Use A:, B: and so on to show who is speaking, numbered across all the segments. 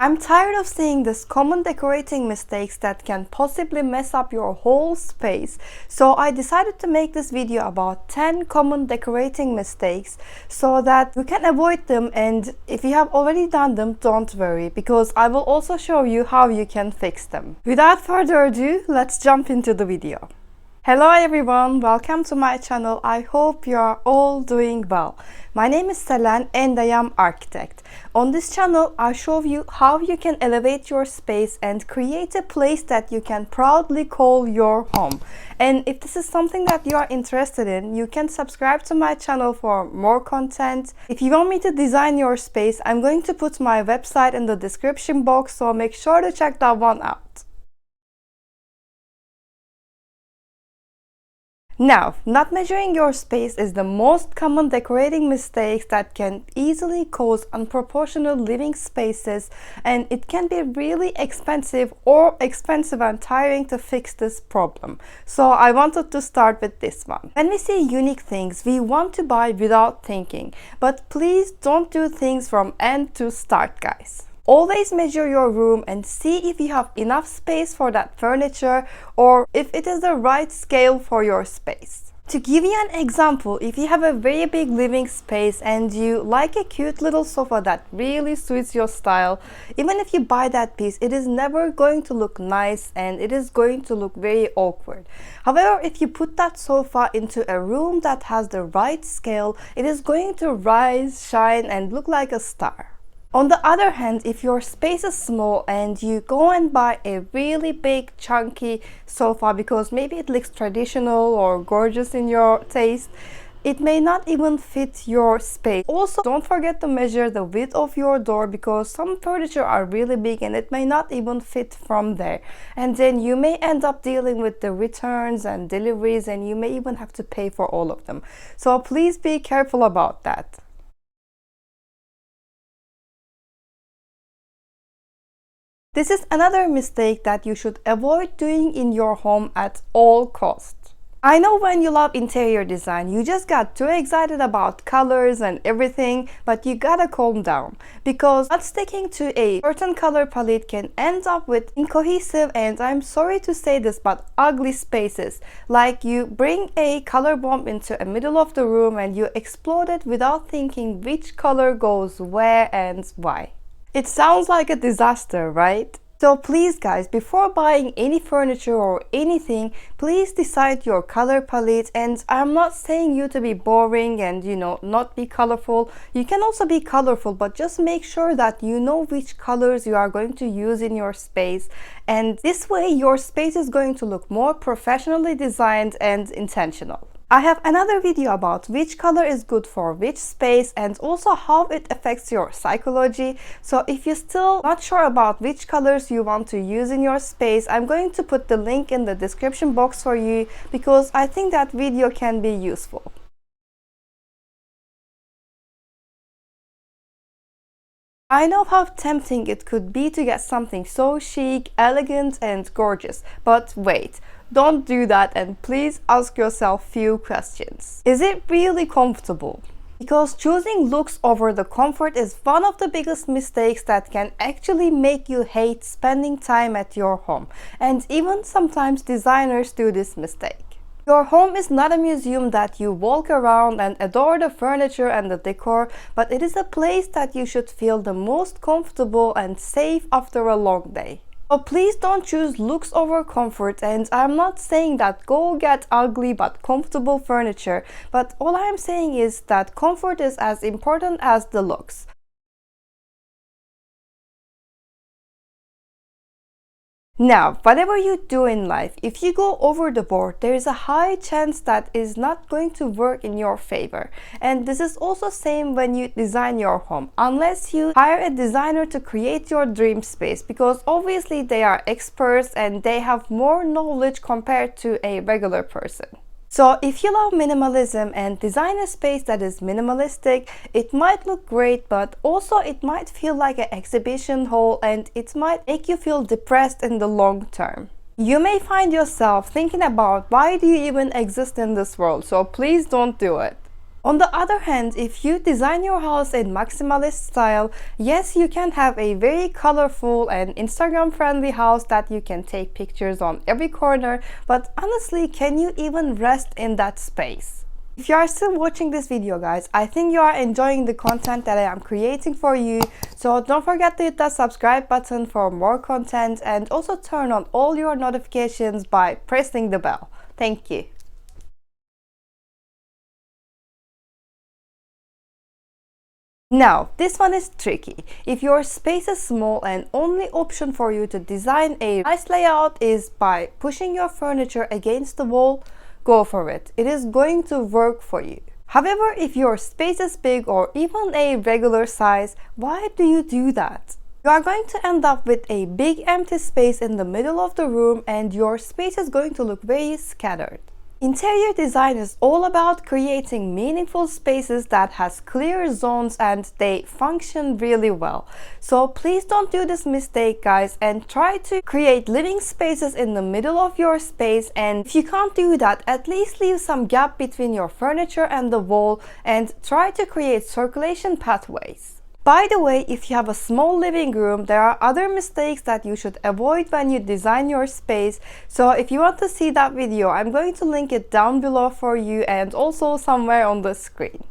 A: I'm tired of seeing these common decorating mistakes that can possibly mess up your whole space, so I decided to make this video about 10 common decorating mistakes so that you can avoid them, and if you have already done them, don't worry, because I will also show you how you can fix them. Without further ado, let's jump into the video. Hello everyone, welcome to my channel. I hope you are all doing well. My name is Selen and I am architect. On this channel, I show you how you can elevate your space and create a place that you can proudly call your home. And if this is something that you are interested in, you can subscribe to my channel for more content. If you want me to design your space, I'm going to put my website in the description box, so make sure to check that one out. Now, not measuring your space is the most common decorating mistake that can easily cause unproportional living spaces, and it can be really expensive and tiring to fix this problem. So I wanted to start with this one. When we see unique things, we want to buy without thinking, but please don't do things from end to start, guys. Always measure your room and see if you have enough space for that furniture or if it is the right scale for your space. To give you an example, if you have a very big living space and you like a cute little sofa that really suits your style, even if you buy that piece, it is never going to look nice and it is going to look very awkward. However, if you put that sofa into a room that has the right scale, it is going to rise, shine, and look like a star. On the other hand, if your space is small and you go and buy a really big chunky sofa because maybe it looks traditional or gorgeous in your taste, it may not even fit your space. Also, don't forget to measure the width of your door because some furniture are really big and it may not even fit from there. And then you may end up dealing with the returns and deliveries, and you may even have to pay for all of them. So please be careful about that. This is another mistake that you should avoid doing in your home at all costs. I know when you love interior design, you just got too excited about colors and everything, but you gotta calm down, because not sticking to a certain color palette can end up with incohesive, and I'm sorry to say this, but ugly spaces. Like you bring a color bomb into the middle of the room and you explode it without thinking which color goes where and why. It sounds like a disaster, right? So please guys, before buying any furniture or anything, please decide your color palette. And I'm not saying you to be boring and not be colorful. You can also be colorful, but just make sure that you know which colors you are going to use in your space. And this way your space is going to look more professionally designed and intentional. I have another video about which color is good for which space and also how it affects your psychology. So if you're still not sure about which colors you want to use in your space, I'm going to put the link in the description box for you because I think that video can be useful. I know how tempting it could be to get something so chic, elegant, and gorgeous, but wait, don't do that, and please ask yourself few questions. Is it really comfortable? Because choosing looks over the comfort is one of the biggest mistakes that can actually make you hate spending time at your home, and even sometimes designers do this mistake. Your home is not a museum that you walk around and adore the furniture and the decor, but it is a place that you should feel the most comfortable and safe after a long day. So please don't choose looks over comfort, and I'm not saying that go get ugly but comfortable furniture, but all I'm saying is that comfort is as important as the looks. Now, whatever you do in life, if you go over the board, there is a high chance that is not going to work in your favor. And this is also same when you design your home, unless you hire a designer to create your dream space, because obviously they are experts and they have more knowledge compared to a regular person. So if you love minimalism and design a space that is minimalistic, it might look great, but also it might feel like an exhibition hall and it might make you feel depressed in the long term. You may find yourself thinking about why do you even exist in this world, so please don't do it. On the other hand, if you design your house in maximalist style, yes, you can have a very colorful and Instagram friendly house that you can take pictures on every corner, but honestly, can you even rest in that space? If you are still watching this video, guys, I think you are enjoying the content that I am creating for you. So don't forget to hit that subscribe button for more content and also turn on all your notifications by pressing the bell. Thank you. Now, this one is tricky. If your space is small and only option for you to design a nice layout is by pushing your furniture against the wall, go for it. It is going to work for you. However, if your space is big or even a regular size, why do you do that? You are going to end up with a big empty space in the middle of the room and your space is going to look very scattered. Interior design is all about creating meaningful spaces that has clear zones and they function really well. So please don't do this mistake, guys, and try to create living spaces in the middle of your space, and if you can't do that, at least leave some gap between your furniture and the wall and try to create circulation pathways. By the way, if you have a small living room, there are other mistakes that you should avoid when you design your space. So if you want to see that video, I'm going to link it down below for you and also somewhere on the screen.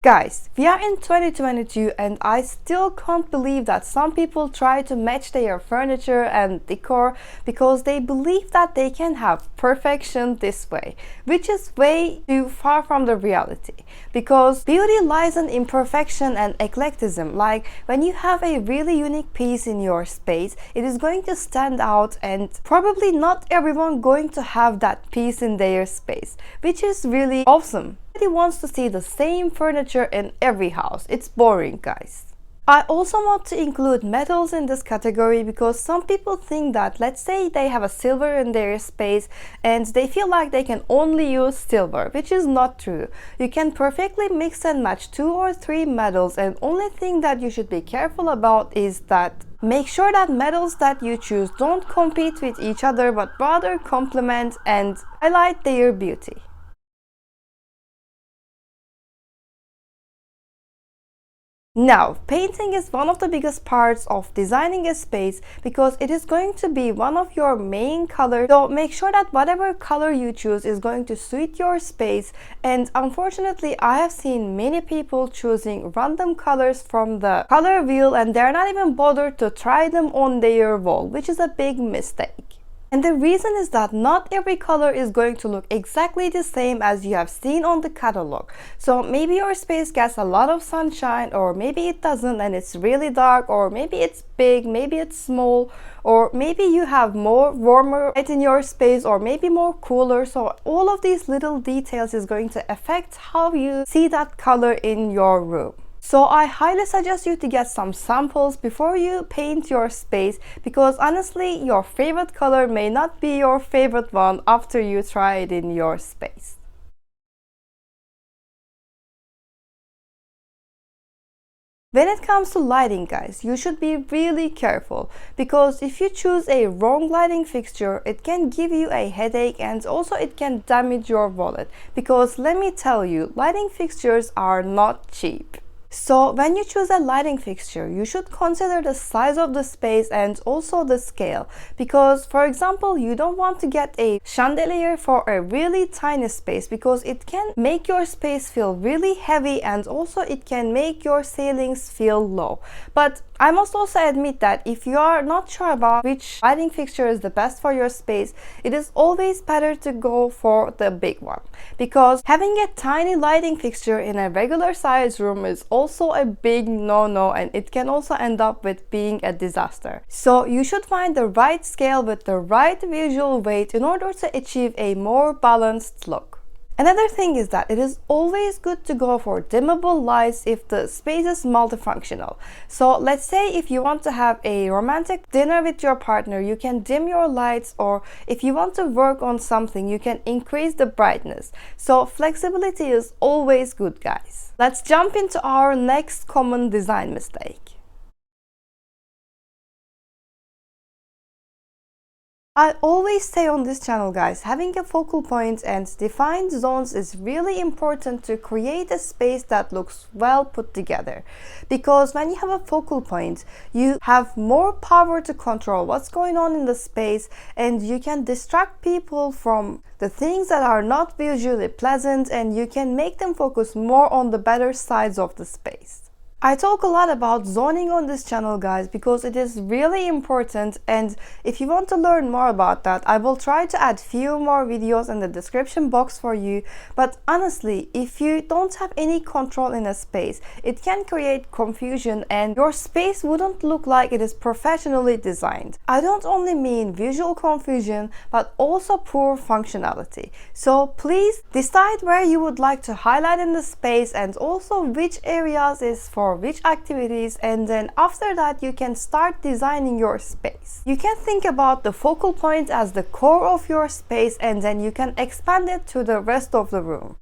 A: Guys, we are in 2022 and I still can't believe that some people try to match their furniture and decor because they believe that they can have perfection this way, which is way too far from the reality. Because beauty lies in imperfection and eclecticism. Like when you have a really unique piece in your space, it is going to stand out and probably not everyone going to have that piece in their space, which is really awesome. Nobody wants to see the same furniture in every house. It's boring, guys. I also want to include metals in this category because some people think that, let's say they have a silver in their space and they feel like they can only use silver, which is not true. You can perfectly mix and match 2 or 3 metals, and only thing that you should be careful about is that make sure that metals that you choose don't compete with each other but rather complement and highlight their beauty. Now, painting is one of the biggest parts of designing a space because it is going to be one of your main colors. So make sure that whatever color you choose is going to suit your space. And unfortunately, I have seen many people choosing random colors from the color wheel and they're not even bothered to try them on their wall, which is a big mistake. And the reason is that not every color is going to look exactly the same as you have seen on the catalog. So maybe your space gets a lot of sunshine, or maybe it doesn't and it's really dark, or maybe it's big, maybe it's small, or maybe you have more warmer light in your space, or maybe more cooler. So all of these little details is going to affect how you see that color in your room. So I highly suggest you to get some samples before you paint your space because honestly, your favorite color may not be your favorite one after you try it in your space. When it comes to lighting, guys, you should be really careful because if you choose a wrong lighting fixture, it can give you a headache and also it can damage your wallet because let me tell you, lighting fixtures are not cheap. So when you choose a lighting fixture, you should consider the size of the space and also the scale because, for example, you don't want to get a chandelier for a really tiny space because it can make your space feel really heavy and also it can make your ceilings feel low. But I must also admit that if you are not sure about which lighting fixture is the best for your space, it is always better to go for the big one because having a tiny lighting fixture in a regular size room is also a big no-no and it can also end up with being a disaster. So you should find the right scale with the right visual weight in order to achieve a more balanced look. Another thing is that it is always good to go for dimmable lights if the space is multifunctional. So let's say if you want to have a romantic dinner with your partner, you can dim your lights, or if you want to work on something, you can increase the brightness. So flexibility is always good, guys. Let's jump into our next common design mistake. I always say on this channel, guys, having a focal point and defined zones is really important to create a space that looks well put together. Because when you have a focal point, you have more power to control what's going on in the space, and you can distract people from the things that are not visually pleasant, and you can make them focus more on the better sides of the space. I talk a lot about zoning on this channel, guys, because it is really important, and if you want to learn more about that, I will try to add few more videos in the description box for you. But honestly, if you don't have any control in a space, it can create confusion and your space wouldn't look like it is professionally designed. I don't only mean visual confusion, but also poor functionality. So please decide where you would like to highlight in the space, and also which areas is for which activities, and then after that you can start designing your space. You can think about the focal point as the core of your space, and then you can expand it to the rest of the room.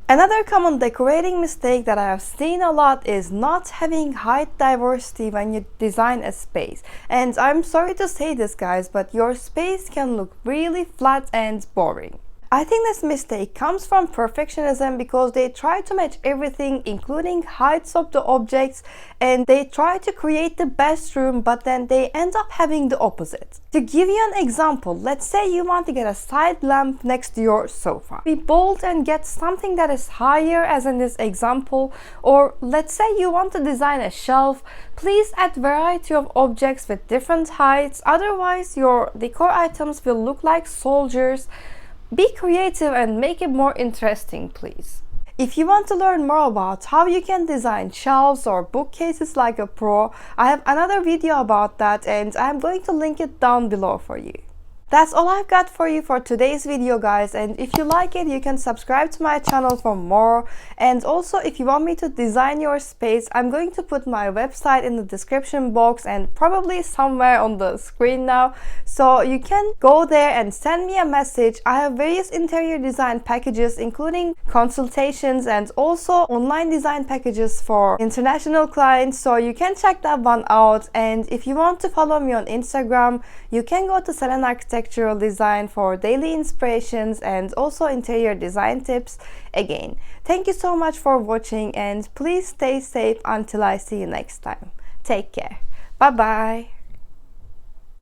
A: Another common decorating mistake that I have seen a lot is not having height diversity when you design a space. And I'm sorry to say this, guys, but your space can look really flat and boring. I think this mistake comes from perfectionism, because they try to match everything, including heights of the objects, and they try to create the best room, but then they end up having the opposite. To give you an example, let's say you want to get a side lamp next to your sofa. Be bold and get something that is higher, as in this example, or let's say you want to design a shelf. Please add variety of objects with different heights, otherwise your decor items will look like soldiers. Be creative and make it more interesting, please. If you want to learn more about how you can design shelves or bookcases like a pro, I have another video about that, and I'm going to link it down below for you. That's all I've got for you for today's video, guys, and if you like it, you can subscribe to my channel for more. And also, if you want me to design your space, I'm going to put my website in the description box and probably somewhere on the screen now, so you can go there and send me a message. I have various interior design packages, including consultations and also online design packages for international clients, so you can check that one out. And if you want to follow me on Instagram, you can go to selenarchitecturaldesign for daily inspirations and also interior design tips. Again, thank you so much for watching, and please stay safe until I see you next time. Take care. Bye bye.